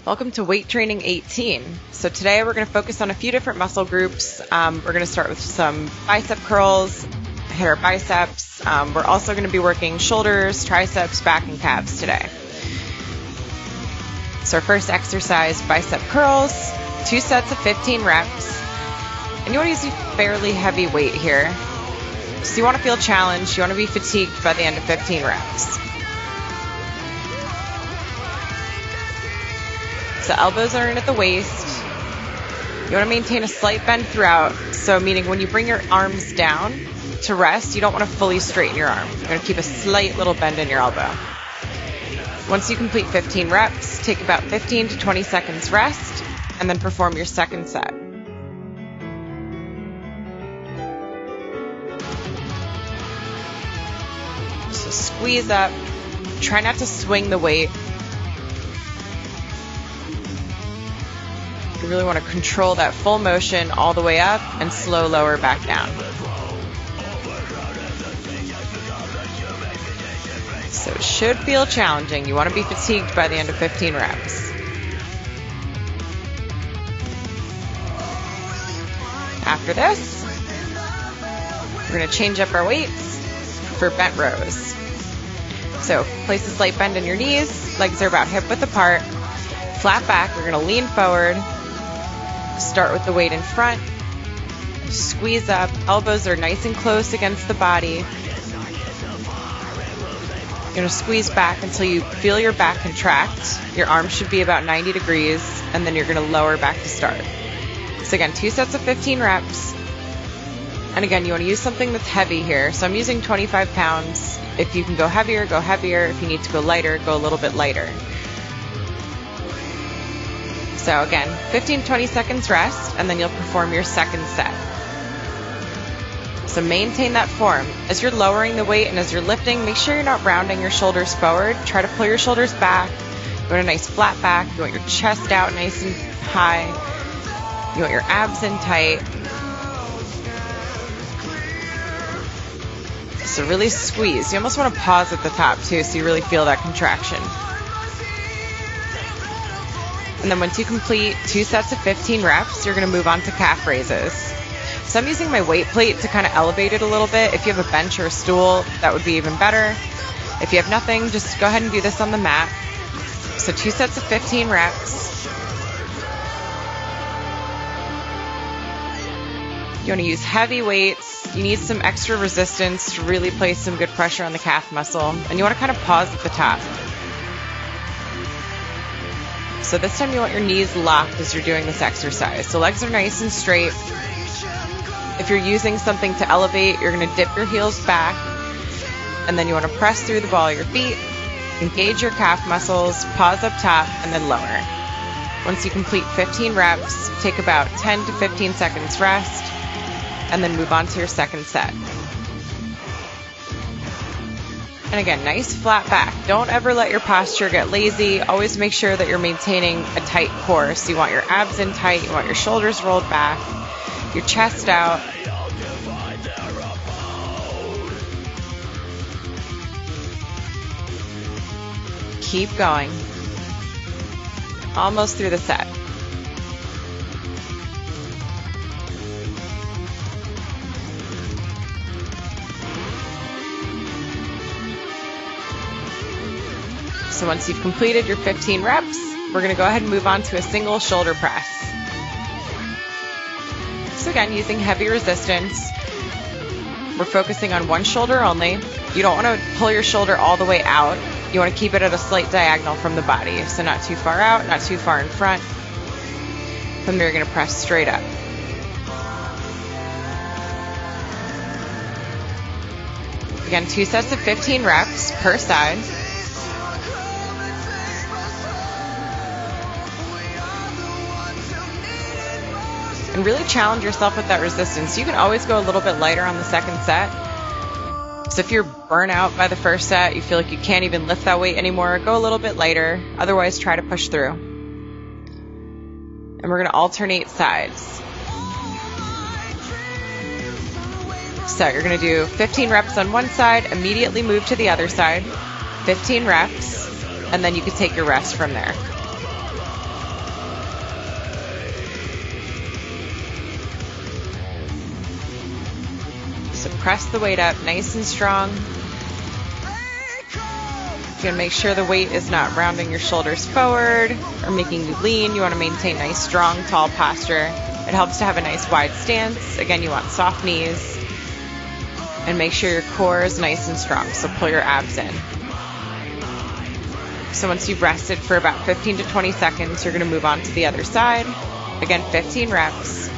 Welcome to Weight Training 18. So today we're going to focus on a few different muscle groups. We're going to start with some bicep curls, hit our biceps. We're also going to be working shoulders, triceps, back, and calves today. So our first exercise, bicep curls, 2 sets of 15 reps. And you want to use a fairly heavy weight here. So you want to feel challenged. You want to be fatigued by the end of 15 reps. So elbows are in at the waist. You want to maintain a slight bend throughout. So meaning when you bring your arms down to rest, you don't want to fully straighten your arm. You're going to keep a slight little bend in your elbow. Once you complete 15 reps, take about 15 to 20 seconds rest, and then perform your second set. So squeeze up. Try not to swing the weight. You really want to control that full motion all the way up and slow lower back down. So it should feel challenging. You want to be fatigued by the end of 15 reps. After this, we're going to change up our weights for bent rows. So place a slight bend in your knees. Legs are about hip width apart. Flat back. We're going to lean forward. Start with the weight in front, squeeze up, elbows are nice and close against the body. You're going to squeeze back until you feel your back contract. Your arms should be about 90 degrees, and then you're going to lower back to start. So again, 2 sets of 15 reps. And again, you want to use something that's heavy here. So I'm using 25 pounds. If you can go heavier, go heavier. If you need to go lighter, go a little bit lighter. So again, 15 to 20 seconds rest, and then you'll perform your second set. So maintain that form. As you're lowering the weight and as you're lifting, make sure you're not rounding your shoulders forward. Try to pull your shoulders back. You want a nice flat back. You want your chest out nice and high. You want your abs in tight. So really squeeze. You almost want to pause at the top too, so you really feel that contraction. And then once you complete 2 sets of 15 reps, you're going to move on to calf raises. So I'm using my weight plate to kind of elevate it a little bit. If you have a bench or a stool, that would be even better. If you have nothing, just go ahead and do this on the mat. So 2 sets of 15 reps. You want to use heavy weights. You need some extra resistance to really place some good pressure on the calf muscle. And you want to kind of pause at the top. So this time you want your knees locked as you're doing this exercise. So legs are nice and straight. If you're using something to elevate, you're going to dip your heels back. And then you want to press through the ball of your feet. Engage your calf muscles. Pause up top and then lower. Once you complete 15 reps, take about 10 to 15 seconds rest. And then move on to your second set. And again, nice flat back. Don't ever let your posture get lazy. Always make sure that you're maintaining a tight core. So you want your abs in tight. You want your shoulders rolled back. Your chest out. Keep going. Almost through the set. So once you've completed your 15 reps, we're going to go ahead and move on to a single shoulder press. So again, using heavy resistance, we're focusing on one shoulder only. You don't want to pull your shoulder all the way out. You want to keep it at a slight diagonal from the body. So not too far out, not too far in front. From there, you're going to press straight up. Again, 2 sets of 15 reps per side. And really challenge yourself with that resistance. You can always go a little bit lighter on the second set. So if you're burnt out by the first set, you feel like you can't even lift that weight anymore, go a little bit lighter. Otherwise, try to push through. And we're going to alternate sides. So you're going to do 15 reps on one side, immediately move to the other side, 15 reps, and then you can take your rest from there. Press the weight up nice and strong. You want to make sure the weight is not rounding your shoulders forward or making you lean. You want to maintain nice, strong, tall posture. It helps to have a nice wide stance. Again, you want soft knees. And make sure your core is nice and strong. So pull your abs in. So once you've rested for about 15 to 20 seconds, you're going to move on to the other side. Again, 15 reps.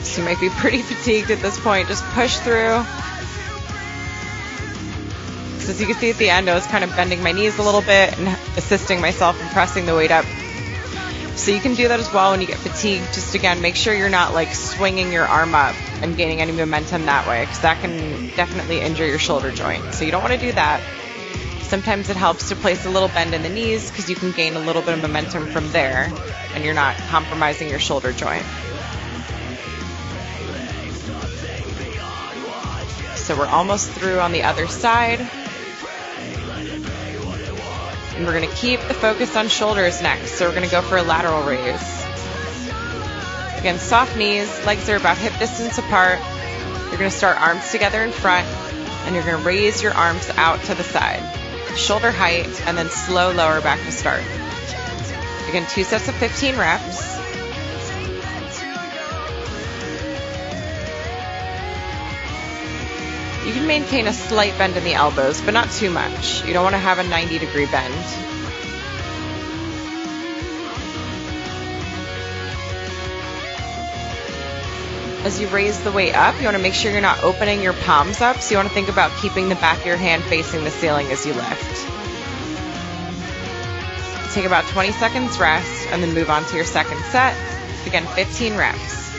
So you might be pretty fatigued at this point. Just push through. So as you can see at the end, I was kind of bending my knees a little bit and assisting myself in pressing the weight up. So you can do that as well when you get fatigued. Just again, make sure you're not like swinging your arm up and gaining any momentum that way, because that can definitely injure your shoulder joint. So you don't want to do that. Sometimes it helps to place a little bend in the knees because you can gain a little bit of momentum from there and you're not compromising your shoulder joint. So we're almost through on the other side. And we're going to keep the focus on shoulders next. So we're going to go for a lateral raise. Again, soft knees, legs are about hip distance apart. You're going to start arms together in front, and you're going to raise your arms out to the side. Shoulder height, and then slow lower back to start. Again, 2 sets of 15 reps. You can maintain a slight bend in the elbows, but not too much. You don't want to have a 90-degree bend. As you raise the weight up, you want to make sure you're not opening your palms up, so you want to think about keeping the back of your hand facing the ceiling as you lift. Take about 20 seconds rest, and then move on to your second set. Again, 15 reps.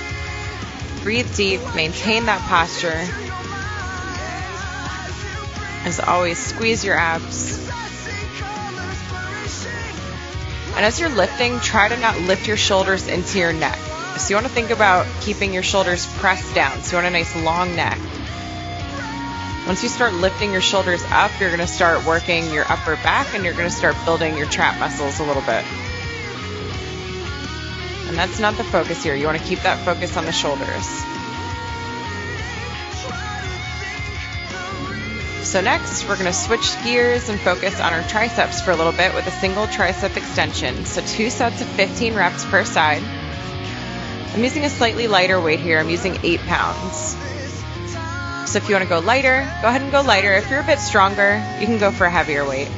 Breathe deep, maintain that posture. As always, squeeze your abs. And as you're lifting, try to not lift your shoulders into your neck. So you want to think about keeping your shoulders pressed down. So you want a nice long neck. Once you start lifting your shoulders up, you're going to start working your upper back and you're going to start building your trap muscles a little bit. And that's not the focus here. You want to keep that focus on the shoulders. So next, we're going to switch gears and focus on our triceps for a little bit with a single tricep extension. So 2 sets of 15 reps per side. I'm using a slightly lighter weight here. I'm using 8 pounds. So if you want to go lighter, go ahead and go lighter. If you're a bit stronger, you can go for a heavier weight.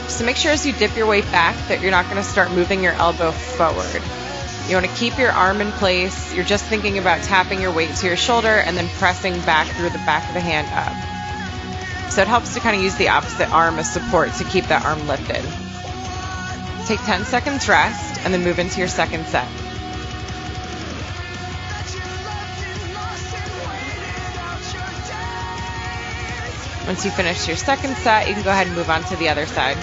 So make sure as you dip your weight back that you're not going to start moving your elbow forward. You want to keep your arm in place. You're just thinking about tapping your weight to your shoulder and then pressing back through the back of the hand up. So it helps to kind of use the opposite arm as support to keep that arm lifted. Take 10 seconds rest and then move into your second set. Once you finish your second set, you can go ahead and move on to the other side.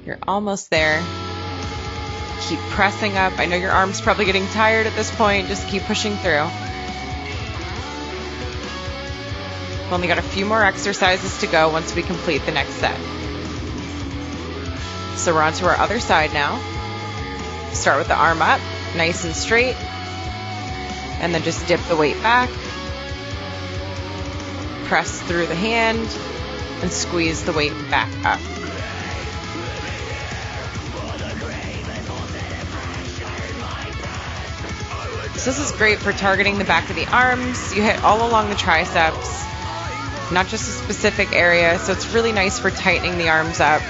You're almost there. Keep pressing up. I know your arm's probably getting tired at this point. Just keep pushing through. We've only got a few more exercises to go once we complete the next set. So we're on to our other side now. Start with the arm up, nice and straight, and then just dip the weight back. Press through the hand and squeeze the weight back up. So this is great for targeting the back of the arms. You hit all along the triceps, not just a specific area, so it's really nice for tightening the arms up.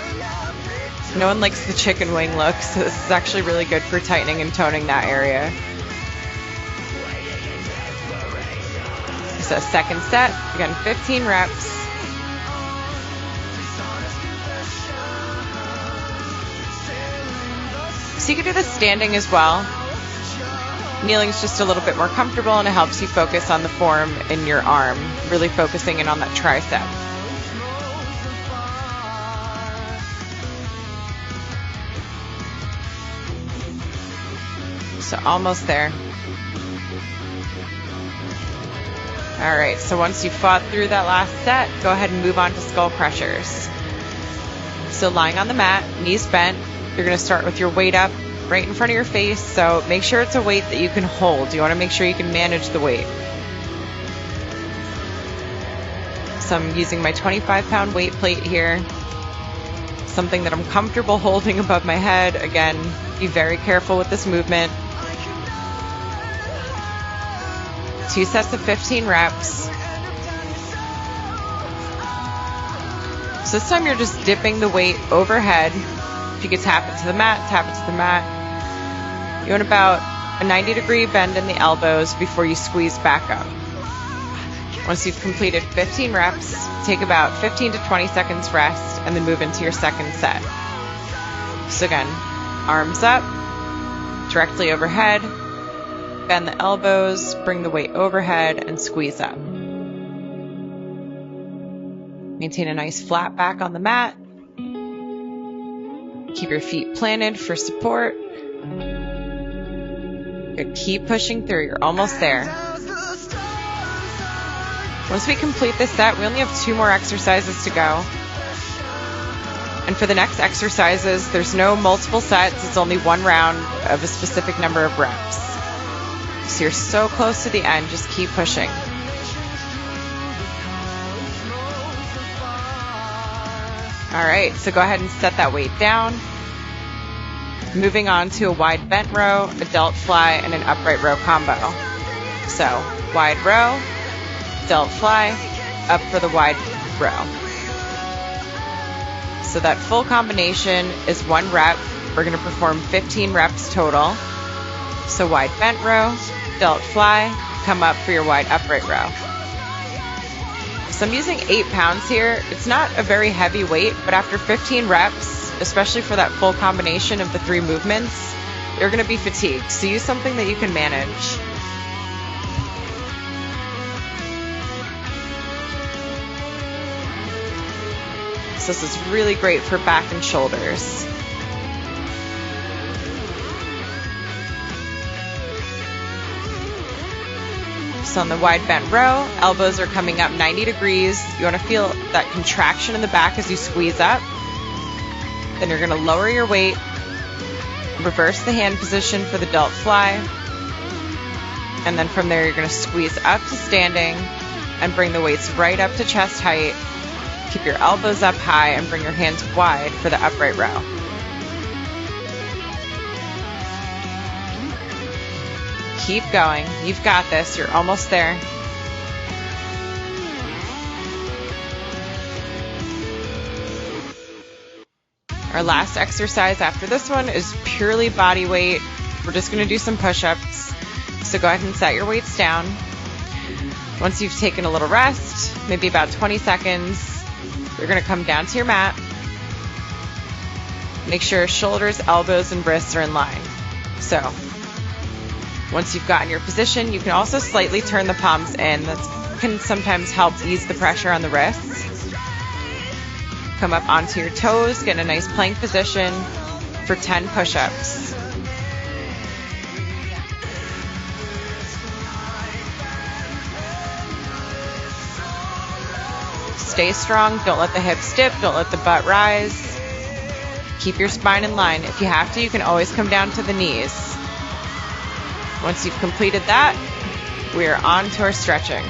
No one likes the chicken wing look, so this is actually really good for tightening and toning that area. So second set, again, 15 reps. So you can do this standing as well. Kneeling is just a little bit more comfortable, and it helps you focus on the form in your arm, really focusing in on that tricep. So almost there. All right, so once you've fought through that last set, go ahead and move on to skull crushers. So lying on the mat, knees bent, you're going to start with your weight up right in front of your face. So make sure it's a weight that you can hold. You want to make sure you can manage the weight. So I'm using my 25-pound weight plate here, something that I'm comfortable holding above my head. Again, be very careful with this movement. 2 sets of 15 reps. So this time you're just dipping the weight overhead. If you could tap it to the mat, tap it to the mat. You want about a 90-degree bend in the elbows before you squeeze back up. Once you've completed 15 reps, take about 15 to 20 seconds rest and then move into your second set. So again, arms up, directly overhead. Bend the elbows, bring the weight overhead, and squeeze up. Maintain a nice flat back on the mat. Keep your feet planted for support. Good. Keep pushing through. You're almost there. Once we complete this set, we only have 2 more exercises to go. And for the next exercises, there's no multiple sets. It's only 1 round of a specific number of reps. So you're so close to the end, just keep pushing. All right, so go ahead and set that weight down. Moving on to a wide bent row, a delt fly, and an upright row combo. So wide row, delt fly, up for the wide row. So that full combination is 1 rep. We're going to perform 15 reps total. So wide bent row, delt fly, come up for your wide upright row. So I'm using 8 pounds here. It's not a very heavy weight, but after 15 reps, especially for that full combination of the 3 movements, you're going to be fatigued. So use something that you can manage. So this is really great for back and shoulders. So on the wide bent row, elbows are coming up 90 degrees. You want to feel that contraction in the back as you squeeze up. Then you're going to lower your weight, reverse the hand position for the delt fly, and then from there you're going to squeeze up to standing and bring the weights right up to chest height. Keep your elbows up high and bring your hands wide for the upright row. Keep going. You've got this. You're almost there. Our last exercise after this one is purely body weight. We're just going to do some push-ups. So go ahead and set your weights down. Once you've taken a little rest, maybe about 20 seconds, you're going to come down to your mat. Make sure shoulders, elbows, and wrists are in line. So once you've gotten your position, you can also slightly turn the palms in. That can sometimes help ease the pressure on the wrists. Come up onto your toes, get in a nice plank position for 10 push-ups. Stay strong. Don't let the hips dip. Don't let the butt rise. Keep your spine in line. If you have to, you can always come down to the knees. Once you've completed that, we are on to our stretching.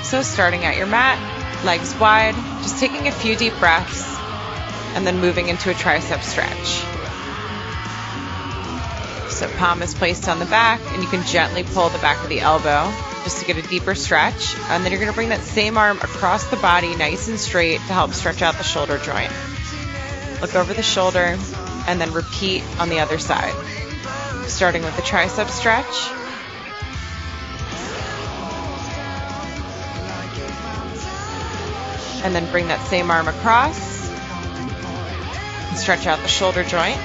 So starting at your mat, legs wide, just taking a few deep breaths, and then moving into a tricep stretch. So palm is placed on the back, and you can gently pull the back of the elbow just to get a deeper stretch. And then you're going to bring that same arm across the body nice and straight to help stretch out the shoulder joint. Look over the shoulder, and then repeat on the other side. Starting with the tricep stretch. And then bring that same arm across and stretch out the shoulder joint.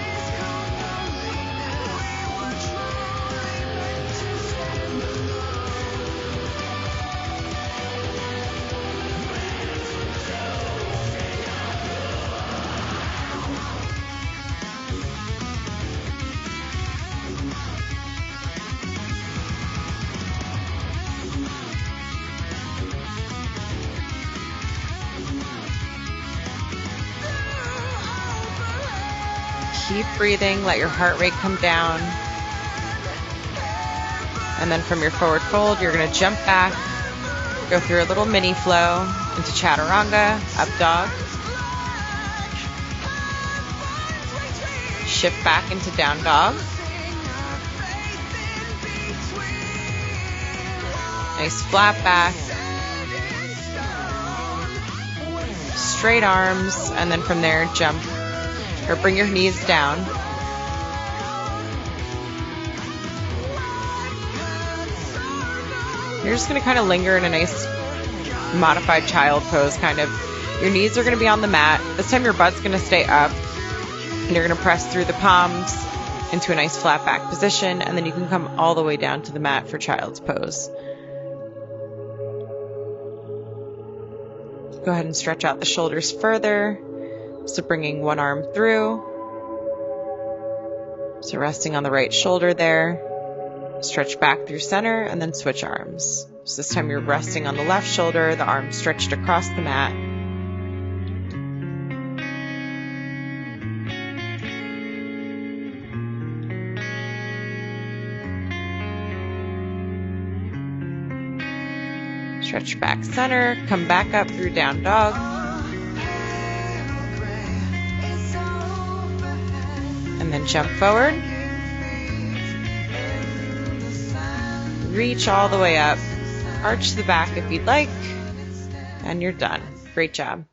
Keep breathing, let your heart rate come down. And then from your forward fold, you're going to jump back, go through a little mini flow into chaturanga, up dog. Shift back into down dog. Nice flat back. Straight arms, and then from there, jump. Or bring your knees down. You're just going to kind of linger in a nice modified child pose, kind of. Your knees are going to be on the mat. This time your butt's going to stay up. And you're going to press through the palms into a nice flat back position. And then you can come all the way down to the mat for child's pose. Go ahead and stretch out the shoulders further. So bringing one arm through. So resting on the right shoulder there. Stretch back through center and then switch arms. So this time you're resting on the left shoulder, the arm stretched across the mat. Stretch back center, come back up through down dog. And then jump forward. Reach all the way up. Arch the back if you'd like. And you're done. Great job.